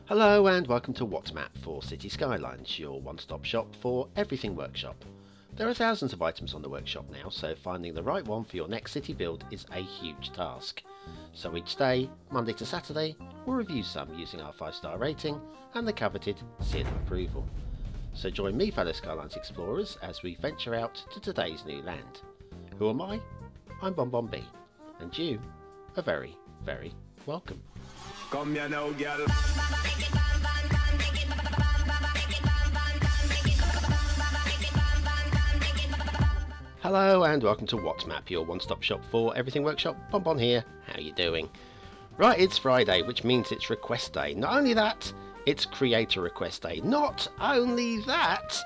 Hello and welcome to What's Map for Cities Skylines, your one-stop shop for everything workshop. There are thousands of items on the workshop now, so finding the right one for your next city build is a huge task. So each day, Monday to Saturday, we'll review some using our 5-star rating and the coveted seal of approval. So join me, fellow Skylines explorers, as we venture out to today's new land. Who am I? I'm BonBonB, and you are very, very welcome. Come here now, girl. Hello and welcome to What's Map, your one-stop shop for everything workshop. BonBon here. How you doing? Right, it's Friday, which means it's request day. Not only that, it's creator request day. Not only that,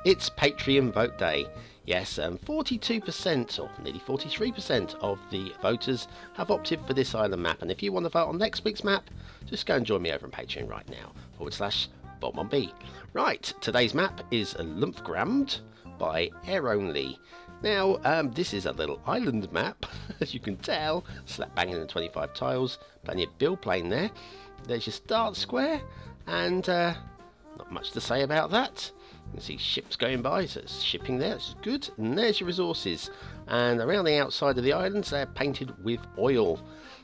it's Patreon vote day. Yes, 42% or nearly 43% of the voters have opted for this island map, and if you want to vote on next week's map, just go and join me over on Patreon right now, /BonBonB. Right, today's map is Lufgramd by Aironly. Now, this is a little island map, as you can tell, slap banging in 25 tiles, plenty of build plane there. There's your start square, and not much to say about that. You can see ships going by, so it's shipping there, it's good. And there's your resources, and around the outside of the islands they're painted with oil,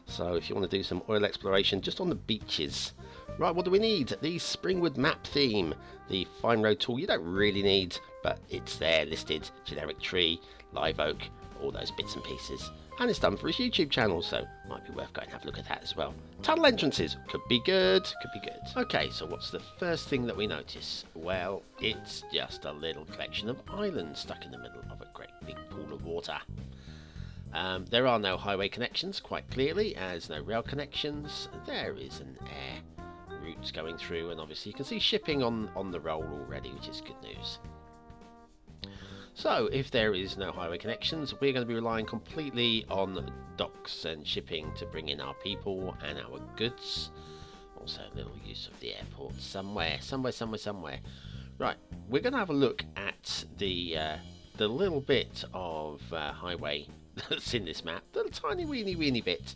so if you want to do some oil exploration just on the beaches. Right, what do we need? The Springwood map theme, the fine road tool you don't really need, but it's there listed, generic tree, live oak, all those bits and pieces. And it's done for his YouTube channel, so might be worth going and have a look at that as well. Tunnel entrances, could be good, could be good. Okay, so what's the first thing that we notice? Well, it's just a little collection of islands stuck in the middle of a great big pool of water. There are no highway connections, quite clearly, as no rail connections. There is an air route going through, and obviously you can see shipping on the roll already, which is good news. So, if there is no highway connections, we're going to be relying completely on docks and shipping to bring in our people and our goods. Also, a little use of the airport somewhere. Right, we're going to have a look at the little bit of highway that's in this map, the tiny weeny bit,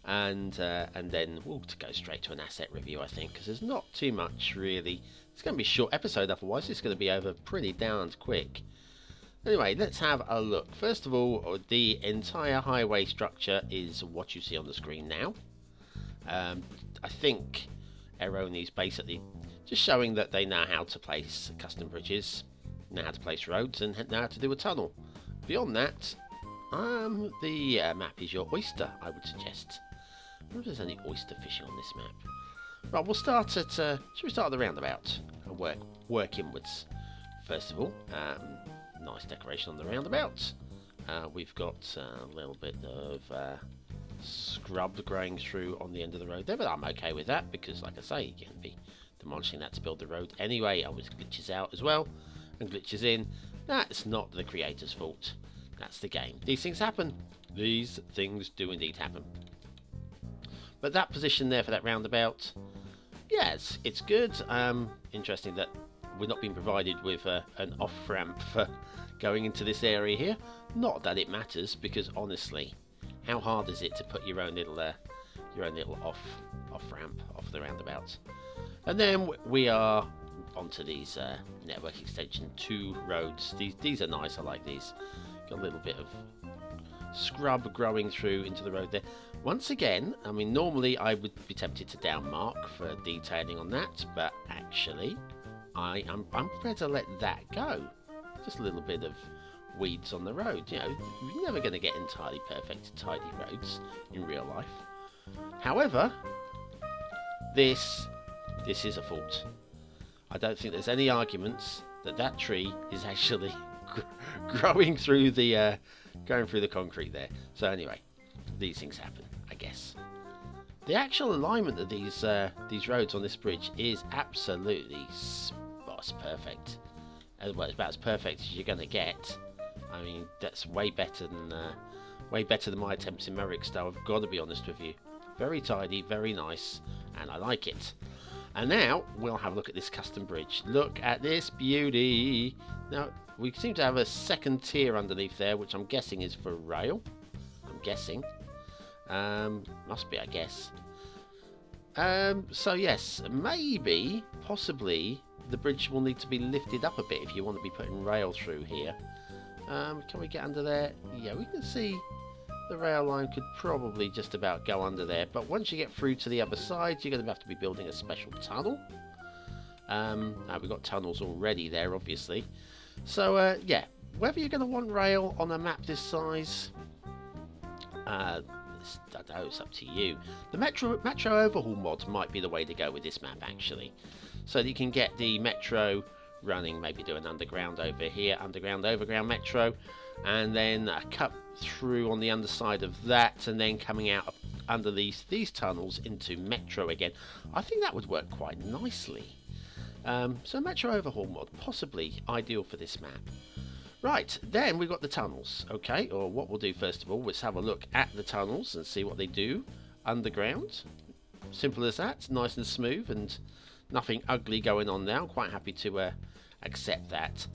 and then we'll go straight to an asset review, I think, because there's not too much really. It's going to be a short episode, otherwise it's going to be over pretty darned quick. Anyway, let's have a look. First of all, the entire highway structure is what you see on the screen now. I think Aironly's basically just showing that they know how to place custom bridges, know how to place roads, and know how to do a tunnel. Beyond that, the map is your oyster, I would suggest. I wonder if there's any oyster fishing on this map. Right, we'll start at, should we start at the roundabout and work inwards? First of all, nice decoration on the roundabout. We've got a little bit of scrub growing through on the end of the road there, but I'm okay with that because, like I say, you can be demolishing that to build the road anyway. Always glitches out as well and glitches in. That's not the creator's fault. That's the game. These things happen. These things do indeed happen. But that position there for that roundabout, yes, it's good. Interesting that we're not being provided with an off-ramp for going into this area here. Not that it matters, because honestly, how hard is it to put your own little off-ramp off the roundabout? And then we are onto these network extension 2 roads. These are nice. I like these. Got a little bit of scrub growing through into the road there. Once again, I mean, normally I would be tempted to down mark for detailing on that, but actually I'm prepared to let that go. Just a little bit of weeds on the road. You know, you're never going to get entirely perfect, tidy roads in real life. However, this is a fault. I don't think there's any arguments that that tree is actually growing through the going through the concrete there. So anyway, these things happen, I guess. The actual alignment of these roads on this bridge is absolutely perfect. Well, it's about as perfect as you're going to get. I mean, that's way better than my attempts in Merrick style. I've got to be honest with you. Very tidy, very nice, and I like it. And now we'll have a look at this custom bridge. Look at this beauty. Now we seem to have a second tier underneath there, which I'm guessing is for rail. I'm guessing. Must be, I guess. So yes, maybe, possibly, the bridge will need to be lifted up a bit if you want to be putting rail through here. Can we get under there? Yeah, we can see the rail line could probably just about go under there, but once you get through to the other side, you're going to have to be building a special tunnel. Now we've got tunnels already there, obviously. So yeah, whether you're going to want rail on a map this size, I don't know, it's up to you. The Metro Overhaul mod might be the way to go with this map, actually, so that you can get the Metro running, maybe do an underground over here, underground, overground Metro, and then a cut through on the underside of that, and then coming out under these tunnels into Metro again. I think that would work quite nicely. So Metro Overhaul mod, possibly ideal for this map. Right, then we've got the tunnels, okay, or what we'll do first of all, let's have a look at the tunnels and see what they do underground. Simple as that, nice and smooth and nothing ugly going on there. I'm quite happy to accept that.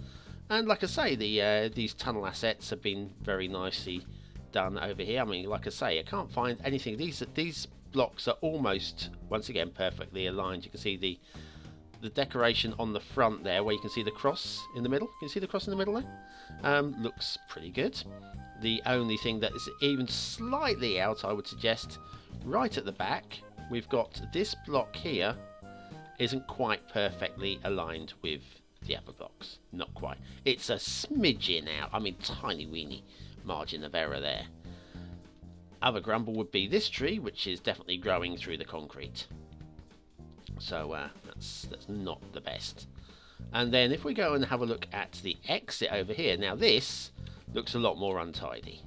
And like I say, these tunnel assets have been very nicely done over here. I mean, like I say, I can't find anything. These blocks are almost, once again, perfectly aligned. You can see the decoration on the front there, where you can see the cross in the middle. Can you see the cross in the middle there? Looks pretty good. The only thing that is even slightly out, I would suggest, right at the back, we've got this block here isn't quite perfectly aligned with the other blocks. Not quite. It's a smidgen out. I mean, tiny weeny margin of error there. Other grumble would be this tree, which is definitely growing through the concrete. So that's not the best. And then if we go and have a look at the exit over here, now this looks a lot more untidy.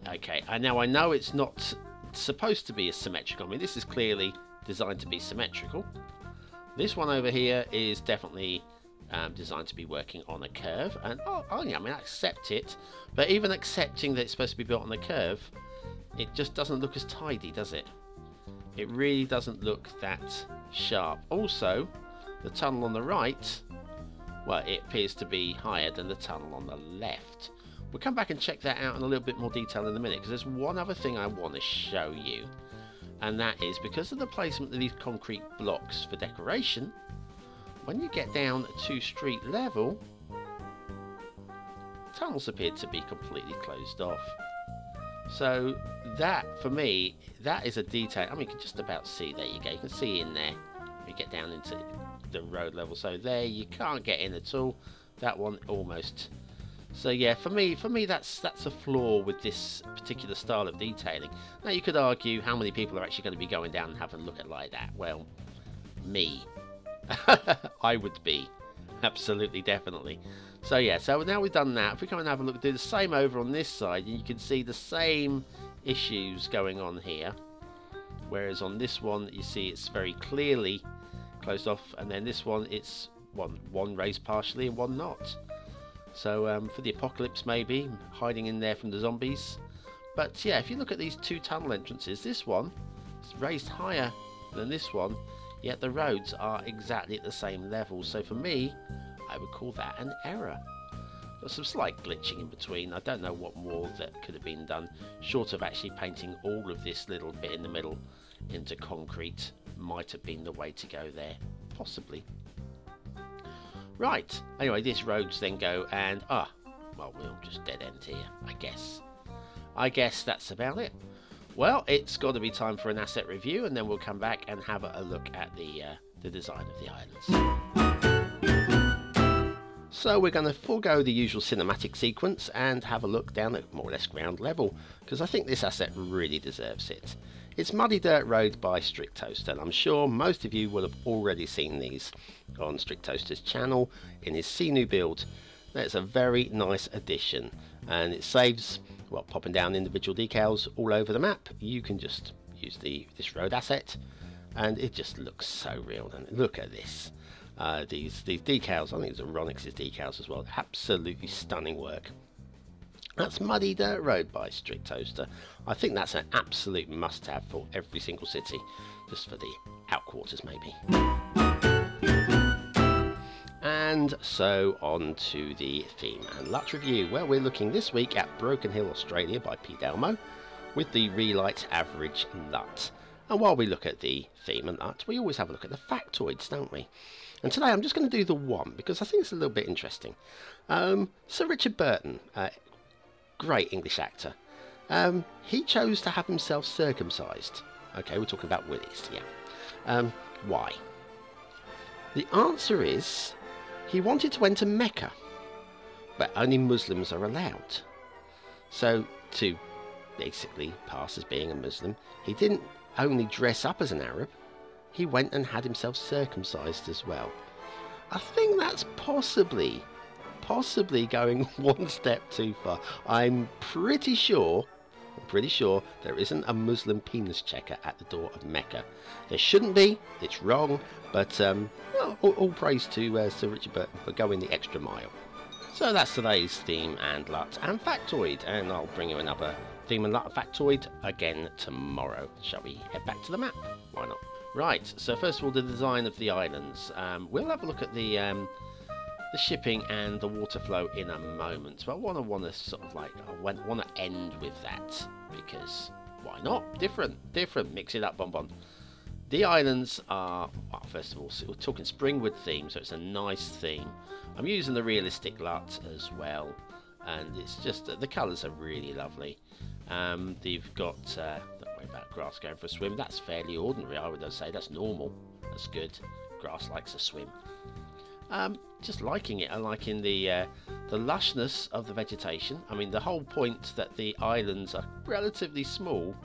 Okay, and now I know it's not supposed to be as symmetrical. I mean, this is clearly designed to be symmetrical. This one over here is definitely designed to be working on a curve, and yeah, I mean, I accept it, but even accepting that it's supposed to be built on a curve, it just doesn't look as tidy, does it? It really doesn't look that sharp. Also, the tunnel on the right, well, it appears to be higher than the tunnel on the left. We'll come back and check that out in a little bit more detail in a minute, because there's one other thing I want to show you, and that is because of the placement of these concrete blocks for decoration, when you get down to street level, tunnels appear to be completely closed off. So that, for me, that is a detail. I mean, you can just about see, there you go, you can see in there when you get down into the road level. So there, you can't get in at all. That one almost. So yeah, for me that's a flaw with this particular style of detailing. Now you could argue how many people are actually going to be going down and having a look at it like that. Well, me. I would be. Absolutely, definitely. So yeah, so now we've done that, if we come and have a look, do the same over on this side, and you can see the same issues going on here. Whereas on this one, you see it's very clearly closed off, and then this one, it's one raised partially and one not. So for the apocalypse, maybe, hiding in there from the zombies. But yeah, if you look at these two tunnel entrances, this one is raised higher than this one, yet the roads are exactly at the same level. So for me, I would call that an error. There's some slight glitching in between. I don't know what more that could have been done, short of actually painting all of this little bit in the middle into concrete. Might have been the way to go there, possibly. Right, anyway, these roads then go and, well, we'll just dead end here, I guess. I guess that's about it. Well, it's got to be time for an asset review, and then we'll come back and have a look at the design of the islands. So we're going to forego the usual cinematic sequence and have a look down at more or less ground level, because I think this asset really deserves it. It's Muddy Dirt Road by Strictoaster, and I'm sure most of you will have already seen these on Strictoaster's channel in his See New build. That's a very nice addition, and it saves, well, popping down individual decals all over the map. You can just use this road asset, and it just looks so real. And look at this. These decals, I think it's Ronix's decals as well. Absolutely stunning work. That's Muddy Dirt Road by Strictoaster. I think that's an absolute must-have for every single city, just for the outquarters maybe. And so on to the theme and LUT review. Well, we're looking this week at BrokenHill, Australia by pdelmo with the Relight Average LUT. And while we look at the theme and art, we always have a look at the factoids, don't we? And today I'm just going to do the one, because I think it's a little bit interesting. Sir Richard Burton, great English actor, he chose to have himself circumcised. Okay, we're talking about willies, yeah. Why? The answer is, he wanted to enter Mecca, but only Muslims are allowed. So, to basically pass as being a Muslim, he didn't only dress up as an Arab, he went and had himself circumcised as well. I think that's possibly going one step too far. I'm pretty sure there isn't a Muslim penis checker at the door of Mecca. There shouldn't be, it's wrong, but well, all praise to Sir Richard Burton for going the extra mile. So that's today's theme and LUT and factoid, and I'll bring you another theme and LUT factoid again tomorrow. Shall we head back to the map? Why not? Right, so first of all, the design of the islands. We'll have a look at the shipping and the water flow in a moment, but I want to sort of like, I want to end with that, because why not? Different, mix it up, BonBon. The islands are, well, first of all, so we're talking Springwood theme, so it's a nice theme. I'm using the realistic LUT as well, and it's just, the colours are really lovely. They've got, don't worry about grass going for a swim, that's fairly ordinary, I would say, that's normal, that's good, grass likes a swim. Just liking it, and liking the lushness of the vegetation. I mean, the whole point that the islands are relatively small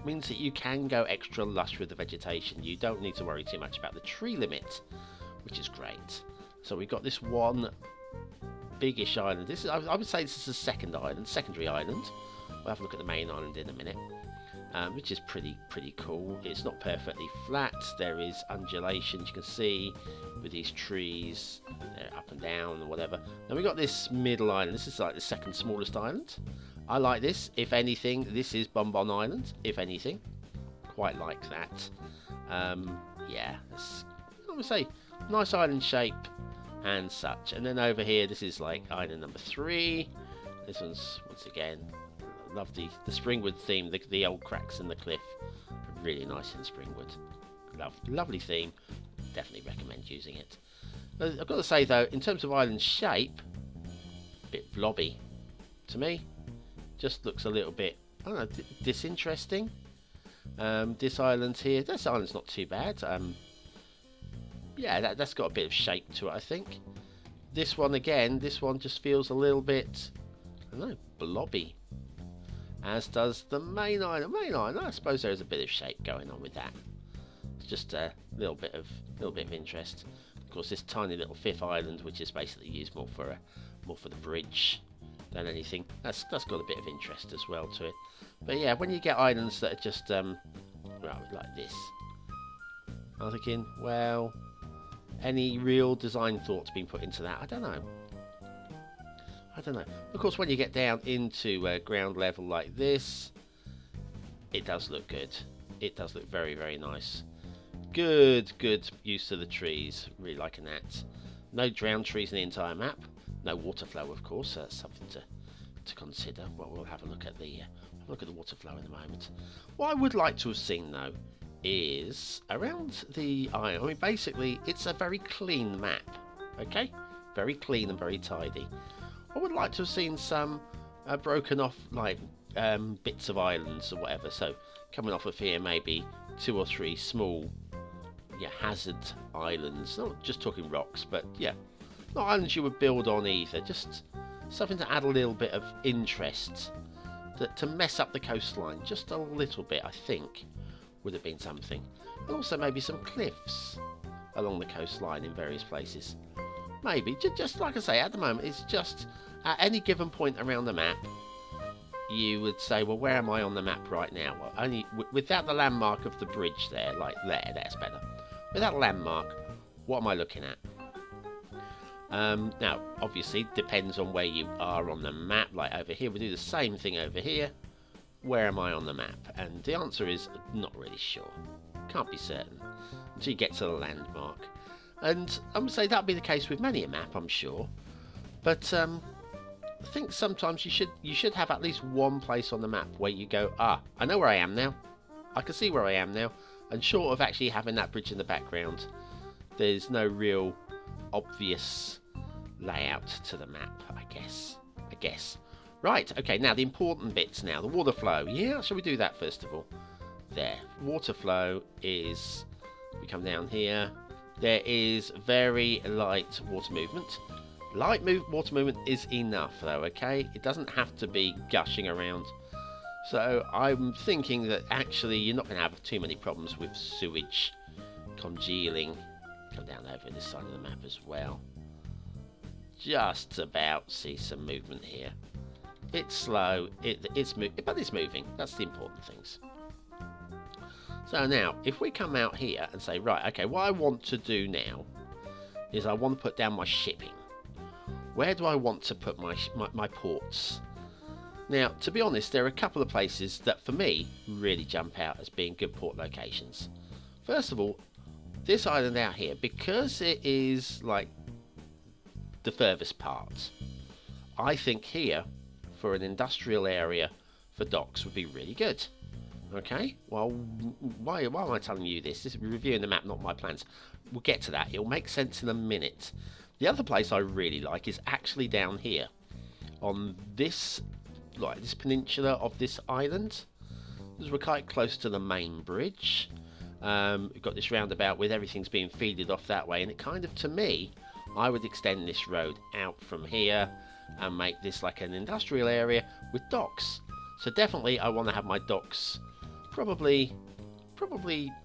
means that you can go extra lush with the vegetation. You don't need to worry too much about the tree limit, which is great. So we've got this one biggish island. This is, I would say this is a secondary island. We'll have a look at the main island in a minute, which is pretty cool. It's not perfectly flat. There is undulations, you can see, with these trees. They're up and down and whatever. Then we've got this middle island. This is like the second smallest island. I like this. If anything, this is BonBon Island. If anything, quite like that. Yeah, I would say nice island shape and such. And then over here, this is like island number 3. This one's, once again, love the Springwood theme. The old cracks in the cliff are really nice in Springwood. Lovely theme. Definitely recommend using it. I've got to say though, in terms of island shape, a bit blobby to me. Just looks a little bit, I don't know, disinteresting. This island here, this island's not too bad. Yeah, that's got a bit of shape to it, I think. This one again, this one just feels a little bit, I don't know, blobby. As does the main island. I suppose there is a bit of shape going on with that. It's just a little bit of interest. Of course, this tiny little 5th island, which is basically used more for the bridge than anything, that's got a bit of interest as well to it. But yeah, when you get islands that are just well, like this, I'm thinking, well, any real design thoughts been put into that? I don't know. Of course, when you get down into ground level like this, it does look good. It does look very, very nice. Good use of the trees. Really liking that. No drowned trees in the entire map. No water flow, of course. So that's something to consider. Well, we'll have a look at the water flow in a moment. What I would like to have seen though is around the island. I mean, basically, it's a very clean map. Okay, very clean and very tidy. I would like to have seen some broken off like bits of islands or whatever. So coming off of here, maybe 2 or 3 small, yeah, hazard islands. Not just talking rocks, but yeah, not islands you would build on either. Just something to add a little bit of interest, to mess up the coastline just a little bit. I think would have been something. And also maybe some cliffs along the coastline in various places. Maybe, just like I say, at the moment, it's just at any given point around the map, you would say, well, where am I on the map right now? Well, only without the landmark of the bridge there, like there, that's better. Without a landmark, what am I looking at? Now, obviously, depends on where you are on the map. Like over here, we do the same thing over here. Where am I on the map? And the answer is not really sure. Can't be certain until you get to the landmark. And I'm going to say that'll be the case with many a map, I'm sure. But I think sometimes you should have at least one place on the map where you go, I know where I am now. I can see where I am now, and short of actually having that bridge in the background, there's no real obvious layout to the map, I guess. Right, okay, now the important bits now, the water flow. Yeah, shall we do that first of all? There, water flow is, we come down here, there is very light water movement. Light water movement is enough though, okay? It doesn't have to be gushing around. So I'm thinking that actually you're not going to have too many problems with sewage congealing. Come down over this side of the map as well. Just about see some movement here. It's slow, but it's moving. That's the important things. So now, if we come out here and say, right, okay, what I want to do now is I want to put down my shipping. Where do I want to put my ports? Now, to be honest, there are a couple of places that, for me, really jump out as being good port locations. First of all, this island out here, because it is, like, the furthest part, I think here, for an industrial area for docks, would be really good. Okay, well, why am I telling you this? This is reviewing the map, not my plans. We'll get to that. It'll make sense in a minute. The other place I really like is actually down here on this, like this peninsula of this island. Because we're quite close to the main bridge. We've got this roundabout with everything's being feeded off that way, and it kind of, to me, I would extend this road out from here and make this like an industrial area with docks. So definitely I want to have my docks probably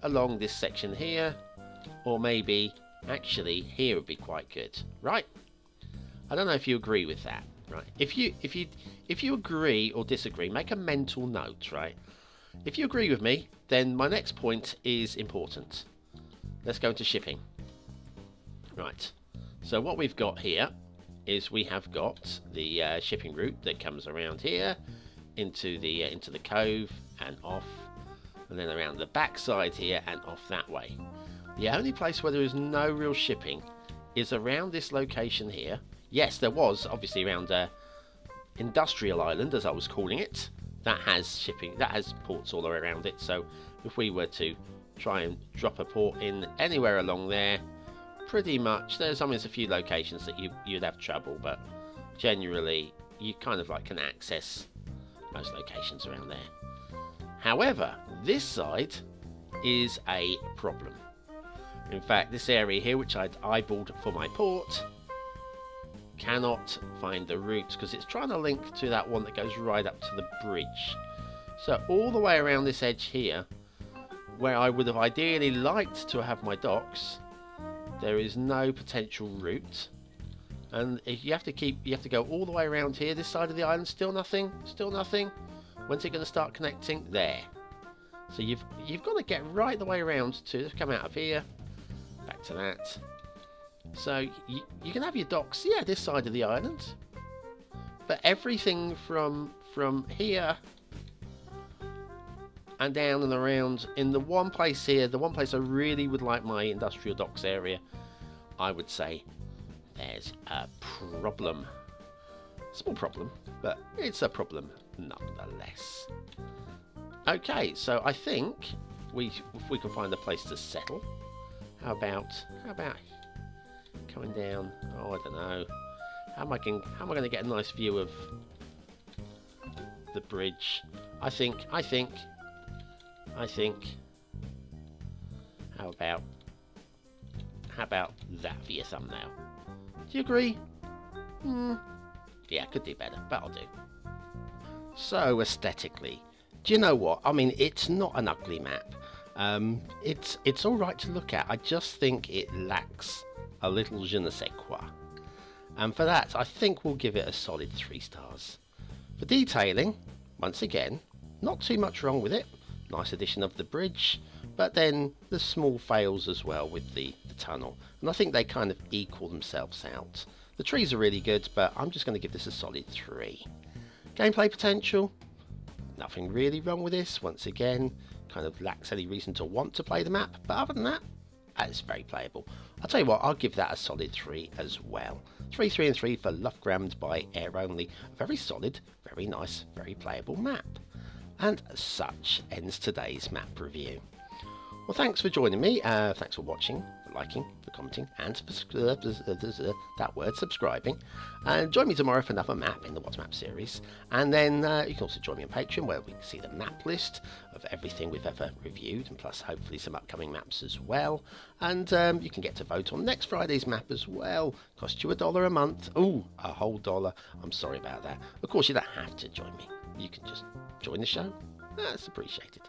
along this section here, or maybe actually here would be quite good, right? I don't know if you agree with that, right? If you agree or disagree, make a mental note, right? If you agree with me, then my next point is important. Let's go into shipping. Right. So what we've got here is we have got the shipping route that comes around here into the cove and off, and then around the back side here and off that way. The only place where there is no real shipping is around this location here. Yes, there was obviously around Industrial Island, as I was calling it. That has shipping, that has ports all around it. So if we were to try and drop a port in anywhere along there, pretty much there's a few locations that you'd have trouble, but generally you kind of like can access most locations around there. However, this side is a problem. In fact, this area here, which I'd eyeballed for my port, cannot find the route because it's trying to link to that one that goes right up to the bridge. So all the way around this edge here, where I would have ideally liked to have my docks, there is no potential route. And if you have to go all the way around here, this side of the island, still nothing. When's it going to start connecting? There. So you've got to get right the way around to come out of here, back to that. So you can have your docks, yeah, this side of the island, but everything from here and down and around in the one place here, the one place I really would like my industrial docks area, I would say there's a problem. Small problem, but it's a problem nonetheless. Okay, so I think if we can find a place to settle, how about coming down? Oh, I don't know. How am I going to get a nice view of the bridge? I think. How about that for your thumbnail? Do you agree? Yeah, could do better, but I'll do. So aesthetically, do you know what? I mean, it's not an ugly map. It's all right to look at. I just think it lacks a little je ne sais quoi. And for that, I think we'll give it a solid 3 stars. For detailing, once again, not too much wrong with it. Nice addition of the bridge, but then the small fails as well with the tunnel. And I think they kind of equal themselves out. The trees are really good, but I'm just going to give this a solid 3. Gameplay potential, nothing really wrong with this. Once again, kind of lacks any reason to want to play the map, but other than that, it's very playable. I'll tell you what, I'll give that a solid 3 as well. 3, 3 and 3 for Lufgramd by Aironly. A very solid, very nice, very playable map. And such ends today's map review. Well, thanks for joining me. Thanks for watching, for liking, for commenting, and for subscribing. And join me tomorrow for another map in the What's Map series. And then you can also join me on Patreon, where we can see the map list of everything we've ever reviewed, and plus hopefully some upcoming maps as well. And you can get to vote on next Friday's map as well. Costs you $1 a month. Ooh, a whole $1. I'm sorry about that. Of course, you don't have to join me. You can just join the show. That's appreciated.